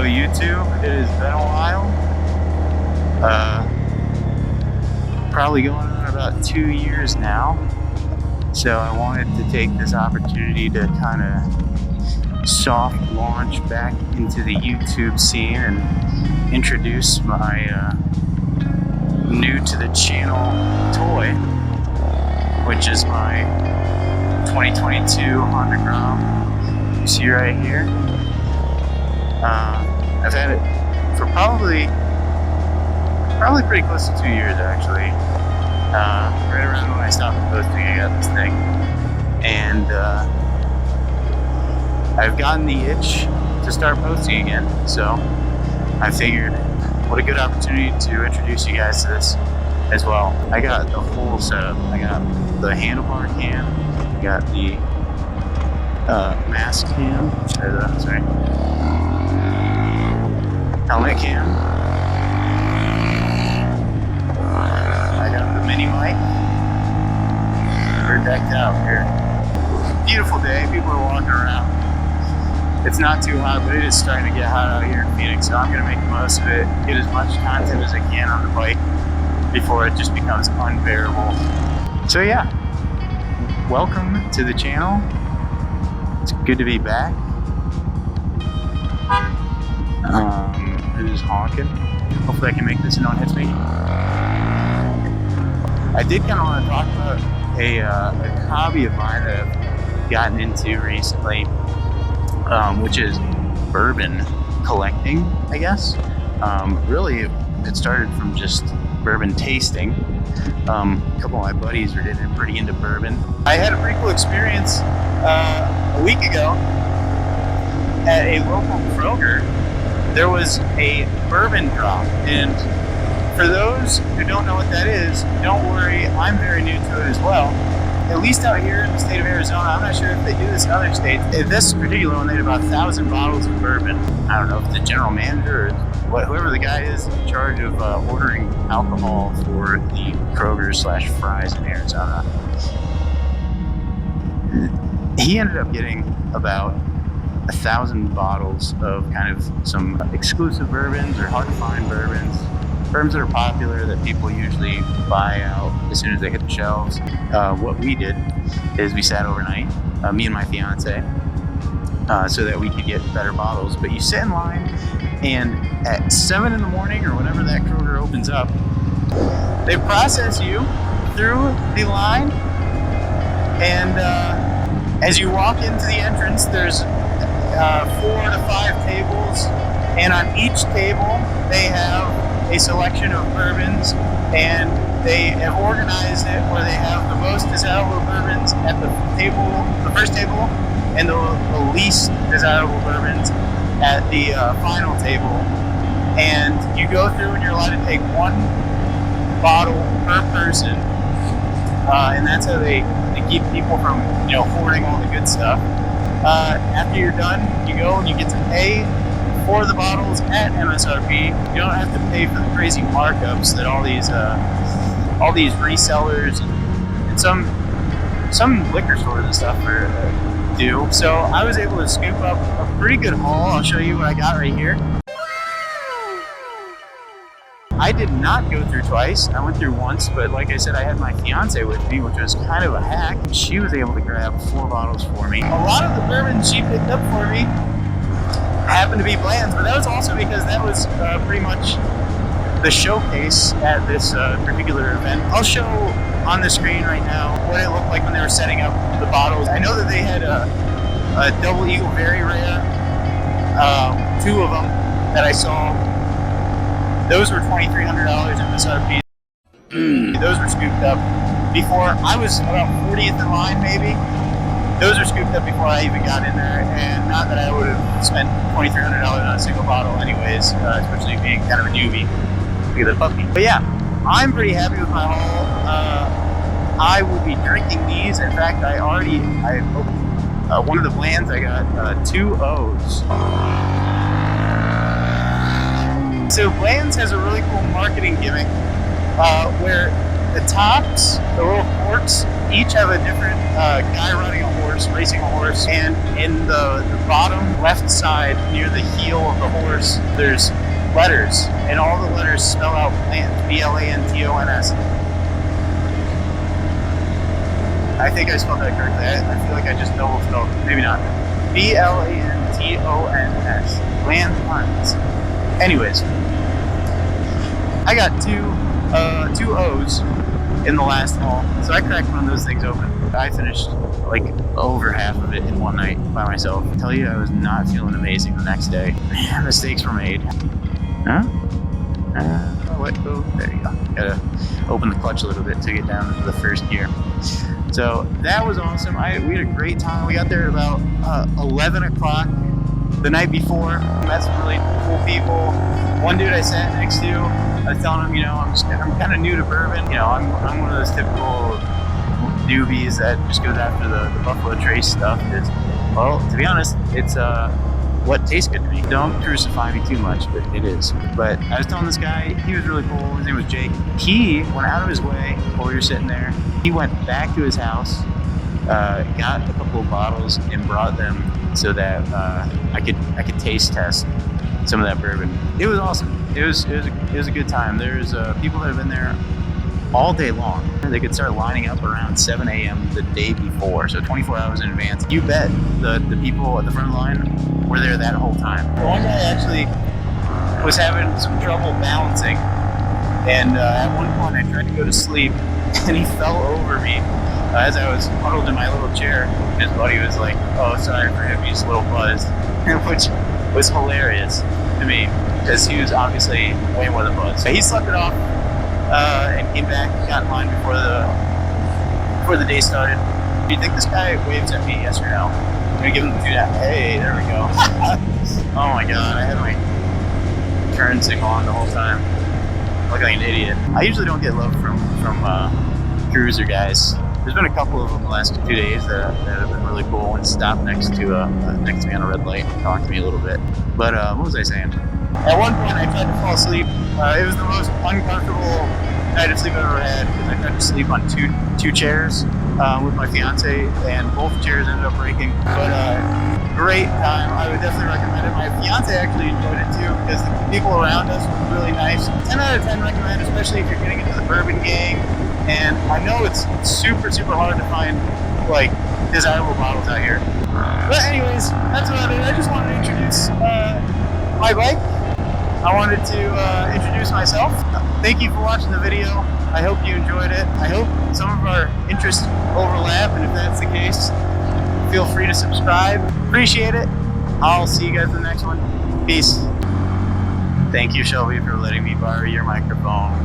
Hello YouTube, it has been a while. Probably going on about 2 years now. So I wanted to take this opportunity to kind of soft launch back into the YouTube scene and introduce my new to the channel toy, which is my 2022 Honda Grom. You see right here. I've had it for probably pretty close to 2 years actually. Right around when I stopped posting, I got this thing, and I've gotten the itch to start posting again. So I figured, what a good opportunity to introduce you guys to this as well. I got the whole setup. I got the handlebar cam, I got the mask cam, sorry, helmet cam. I got the mini mic. We're decked out here. Beautiful day. People are walking around. It's not too hot, but it is starting to get hot out here in Phoenix, so I'm going to make the most of it, get as much content as I can on the bike before it just becomes unbearable. So yeah, welcome to the channel. It's good to be back. It is honking. Hopefully I can make this and no one hits me. I did kind of want to talk about a hobby of mine that I've gotten into recently, which is bourbon collecting, I guess. Really, it started from just bourbon tasting. A couple of my buddies were getting pretty into bourbon. I had a pretty cool experience a week ago at a local Kroger. There was a bourbon drop, and for those who don't know what that is, don't worry, I'm very new to it as well. At least out here in the state of Arizona, I'm not sure if they do this in other states. In this particular one, they had about 1,000 bottles of bourbon. I don't know if the general manager or whoever the guy is in charge of ordering alcohol for the Kroger/Fry's in Arizona. He ended up getting about 1,000 bottles of kind of some exclusive bourbons or hard to find bourbons that are popular that people usually buy out as soon as they hit the shelves. What we did is we sat overnight, me and my fiance, so that we could get better bottles. But you sit in line, and at 7 in the morning or whenever that Kroger opens up, they process you through the line, and as you walk into the entrance, there's 4 to 5 tables, and on each table they have a selection of bourbons, and they have organized it where they have the most desirable bourbons at the first table, and the least desirable bourbons at the final table. And you go through and you're allowed to take 1 bottle per person, and that's how they keep people from hoarding all the good stuff. After you're done, you go and you get to pay for the bottles at MSRP. You don't have to pay for the crazy markups that all these resellers and some liquor stores and stuff do. So I was able to scoop up a pretty good haul. I'll show you what I got right here. I did not go through twice. I went through once, but like I said, I had my fiance with me, which was kind of a hack. She was able to grab 4 bottles for me. A lot of the bourbon she picked up for me happened to be Blanton's, but that was also because that was pretty much the showcase at this particular event. I'll show on the screen right now what it looked like when they were setting up the bottles. I know that they had a Double Eagle Very Rare, 2 of them that I saw. Those were $2,300 MSRP. Those were scooped up before. I was about 40th in line maybe. Those were scooped up before I even got in there, and not that I would have spent $2,300 on a single bottle anyways, especially being kind of a newbie. Look at the puppy. But yeah, I'm pretty happy with my haul. I will be drinking these. In fact, I opened one of the Blands. I got 2 O's. So Blanton's has a really cool marketing gimmick where the tops, the little forks, each have a different guy riding a horse, racing a horse, and in the bottom left side near the heel of the horse, there's letters, and all the letters spell out Blanton, B-L-A-N-T-O-N-S. I think I spelled that correctly. I feel like I just double spelled. Maybe not. B-L-A-N-T-O-N-S. Blanton. Anyways, I got two O's in the last haul, so I cracked one of those things open. I finished like over half of it in one night by myself. I tell you, I was not feeling amazing the next day. Man, mistakes were made. Huh? What? Oh, there you go. Gotta open the clutch a little bit to get down into the first gear. So that was awesome. We had a great time. We got there at about 11 o'clock the night before. Met some really cool people. One dude I sat next to, I was telling him, you know, I'm kind of new to bourbon. You know, I'm one of those typical newbies that just goes after the Buffalo Trace stuff. Well, to be honest, it's what tastes good to me. Don't crucify me too much, but it is. But I was telling this guy, he was really cool. His name was Jake. He went out of his way while we were sitting there. He went back to his house, got a couple of bottles, and brought them so that I could taste test some of that bourbon. It was awesome. It was a good time. There's people that have been there all day long. They could start lining up around 7 a.m. the day before, so 24 hours in advance. You bet the people at the front of the line were there that whole time. One guy actually was having some trouble balancing, and at one point I tried to go to sleep, and he fell over me as I was huddled in my little chair. His buddy was like, "Oh, sorry for him, he's a little buzzed," which was hilarious to me because he was obviously way more than buzzed. So he slept it off and came back, got in line before the day started. Do you think this guy waves at me? Yes or no? I'm gonna give him the 2 down. Hey, there we go. Oh my god, I had my turn signal on the whole time. I look like an idiot. I usually don't get love from cruiser guys. There's been a couple of them the last 2 days that have been really cool and stopped next to me on a red light and talked to me a little bit. But what was I saying? At one point I tried to fall asleep. It was the most uncomfortable night of sleep I've ever had because I tried to sleep on two chairs with my fiance, and both chairs ended up breaking. But great time. I would definitely recommend it. My fiance actually enjoyed it too because the people around us were really nice. 10 out of 10 recommend, especially if you're getting into the bourbon gang. And I know it's super, super hard to find like desirable bottles out here. But anyways, that's about it. I just wanted to introduce my bike. I wanted to introduce myself. Thank you for watching the video. I hope you enjoyed it. I hope some of our interests overlap, and if that's the case, feel free to subscribe. Appreciate it. I'll see you guys in the next one. Peace. Thank you, Shelby, for letting me borrow your microphone.